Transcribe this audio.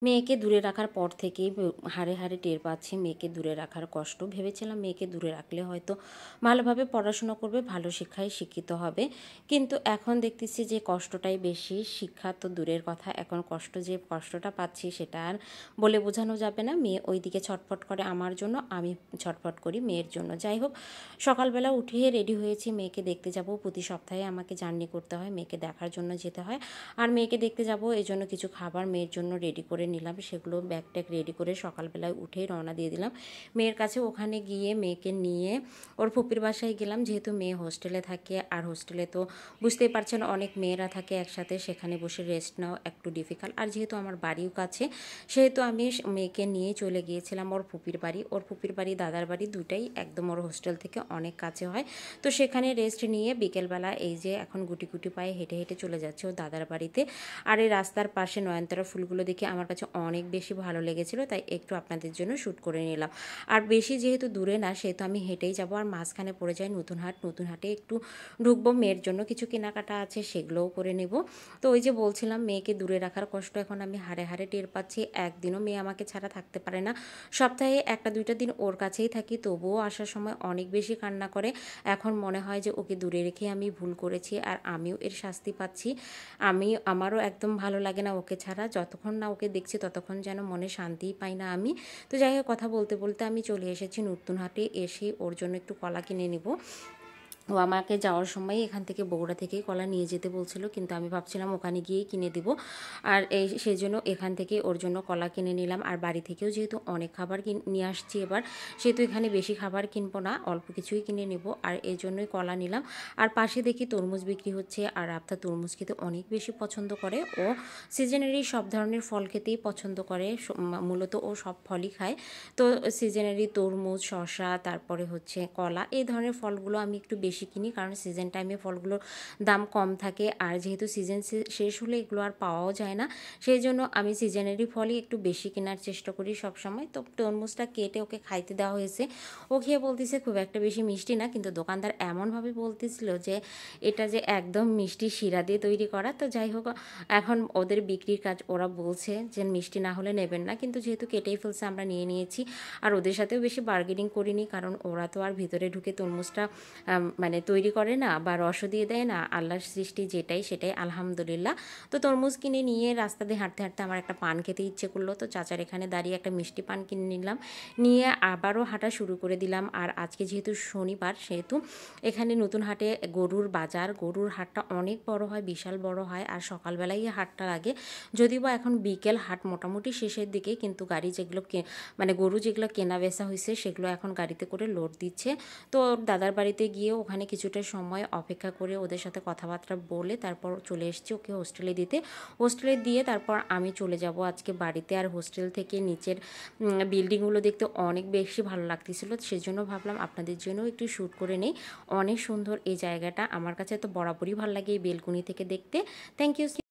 মেয়েকে দূরে রাখার পর থেকেই হাড়ে হাড়ে টের পাচ্ছি মেয়েকে দূরে রাখার কষ্ট। ভেবেছিলাম মেয়েকে দূরে রাখলে হয়তো ভালোভাবে পড়াশোনা করবে, ভালো শিক্ষায় শিক্ষিত হবে, কিন্তু এখন দেখতেছি যে কষ্টটাই বেশি। শিক্ষা তো দূরের কথা, এখন যে কষ্টটা পাচ্ছি সেটা আর বলে বোঝানো যাবে না। মেয়ে ওইদিকে ছটফট করে আমার জন্য, আমি ছটফট করি মেয়ের জন্য। যাই হোক, সকালবেলা উঠিয়ে রেডি হয়েছি, মেয়েকে দেখতে যাব। প্রতি সপ্তাহে আমাকে জার্নি করতে হয়, মেয়েকে দেখার জন্য যেতে হয়। আর মেয়েকে দেখতে যাব এই জন্য কিছু খাবার মেয়ের জন্য রেডি করে নিলাম, সেগুলো ব্যাগ ট্যাগ রেডি করে সকালবেলায় উঠেই রওনা দিয়ে দিলাম মেয়ের কাছে। ওখানে গিয়ে মেয়েকে নিয়ে ওর ফুপির বাসায় গেলাম, যেহেতু মেয়ে হোস্টেলে থাকে। আর হোস্টেলে তো বুঝতেই পারছেন অনেক মেয়েরা থাকে একসাথে, সেখানে বসে রেস্ট নাও একটু ডিফিকাল্ট। আর যেহেতু আমার বাড়িও কাছে, সেহেতু আমি মেয়েকে নিয়ে চলে গিয়েছিলাম ওর ফুপির বাড়ি। ওর ফুপির বাড়ি দাদার বাড়ি দুটাই একদম ওর হোস্টেল থেকে অনেক কাছে হয়। তো সেখানে রেস্ট নিয়ে বিকেলবেলা এই যে এখন গুটি গুটি পায়ে হেঁটে হেঁটে চলে যাচ্ছে ও দাদার বাড়িতে। আর এই রাস্তার পাশে নয়নতারা ফুলগুলো দেখে আমার কাছে অনেক বেশি ভালো লেগেছিল, তাই একটু আপনাদের জন্য শ্যুট করে নিলাম। আর বেশি যেহেতু দূরে না, সেহেতু আমি হেঁটেই যাব। আর মাঝখানে পড়ে যায় নতুন হাট, নতুন হাটে একটু ঢুকবো, মেয়ের জন্য কিছু কেনাকাটা আছে সেগুলোও করে নেব। তো ওই যে বলছিলাম মেয়েকে দূরে রাখার কষ্ট এখন আমি হাড়ে হাড়ে টের পাচ্ছি। একদিনও মেয়ে আমাকে ছাড়া থাকতে পারে না, সপ্তাহে একটা দুইটা দিন ওর কাছেই থাকি, তবুও আসার সময় অনেক বেশি কান্না করে। এখন মনে হয় যে ওকে দূরে রেখে আমি ভুল করেছি, আর আমিও এর শাস্তি পাচ্ছি। আমারও একদম ভালো লাগে না ওকে ছাড়া, যতক্ষণ না ওকে দেখছি ততক্ষণ যেন মনে শান্তিই পাই না আমি। তো যাই হোক, কথা বলতে বলতে আমি চলে এসেছি নতুন হাটে। এসে ওর জন্য একটু কলা কিনে নেব। ও আমাকে যাওয়ার সময় এখান থেকে বগুড়া থেকেই কলা নিয়ে যেতে বলছিল, কিন্তু আমি ভাবছিলাম ওখানে গিয়েই কিনে দিব। আর সেই জন্য এখান থেকে ওর জন্য কলা কিনে নিলাম। আর বাড়ি থেকেও যেহেতু অনেক খাবার নিয়ে আসছি এবার, সেহেতু এখানে বেশি খাবার কিনবো না, অল্প কিছুই কিনে নেব। আর এই জন্যই কলা নিলাম। আর পাশে দেখি তরমুজ বিক্রি হচ্ছে, আর রাফতা তরমুজ খেতে অনেক বেশি পছন্দ করে। ও সিজনারি সব ধরনের ফল খেতেই পছন্দ করে, মূলত ও সব ফলই খায়। তো সিজনারি তরমুজ, শসা, তারপরে হচ্ছে কলা, এই ধরনের ফলগুলো আমি একটু বেশি কিনি, কারণ সিজন টাইমে ফলগুলোর দাম কম থাকে। আর যেহেতু সিজন শেষ হলে এগুলো আর পাওয়াও যায় না, সেই জন্য আমি সিজনারি ফলই একটু বেশি কেনার চেষ্টা করি সব সময়। তো তরমুজটা কেটে ওকে খাইতে দেওয়া হয়েছে। ও খেয়ে বলতেছে খুব একটা বেশি মিষ্টি না, কিন্তু দোকানদার এমনভাবে বলতেছিল যে এটা যে একদম মিষ্টি শিরা দিয়ে তৈরি করা। তো যাই হোক, এখন ওদের বিক্রির কাজ, ওরা বলছে যে মিষ্টি না হলে নেবেন না, কিন্তু যেহেতু কেটেই ফেলছে আমরা নিয়ে নিয়েছি। আর ওদের সাথেও বেশি বার্গেনিং করিনি, কারণ ওরা তো আর ভিতরে ঢুকে তরমুজটা মানে তৈরি করে না বা রসও দিয়ে দেয় না, আল্লাহর সৃষ্টি যেটাই সেটাই আলহামদুলিল্লাহ। তো তরমুজ কিনে নিয়ে রাস্তা দিয়ে হাঁটতে হাঁটতে আমার একটা পান খেতে ইচ্ছে করলো, তো চাচার এখানে দাঁড়িয়ে একটা মিষ্টি পান কিনে নিলাম, নিয়ে আবারও হাঁটা শুরু করে দিলাম। আর আজকে যেহেতু শনিবার, সেহেতু এখানে নতুন হাটে গরুর বাজার, গরুর হাটটা অনেক বড় হয়, বিশাল বড় হয়। আর সকালবেলাই হাটটা লাগে, যদিও বা এখন বিকেল, হাট মোটামুটি শেষের দিকে, কিন্তু গাড়ি যেগুলো মানে গরু যেগুলো কেনা বেচা হয়েছে সেগুলো এখন গাড়িতে করে লোড দিচ্ছে। তো ওর দাদার বাড়িতে গিয়ে ওখানে কিছুটা সময় অপেক্ষা করে ওদের সাথে কথাবার্তা বলে তারপর চলে এসেছি ওকে হোস্টেলে দিতে। হোস্টেলে দিয়ে তারপর আমি চলে যাব আজকে বাড়িতে। আর হোস্টেল থেকে নিচের বিল্ডিংগুলো দেখতে অনেক বেশি ভালো লাগতেছিল, সেজন্য ভাবলাম আপনাদের জন্য একটু শ্যুট করে নেই। অনেক সুন্দর এই জায়গাটা, আমার কাছে তো বরাবরই ভালো লাগে এই বেলকুনি থেকে দেখতে। Thank you.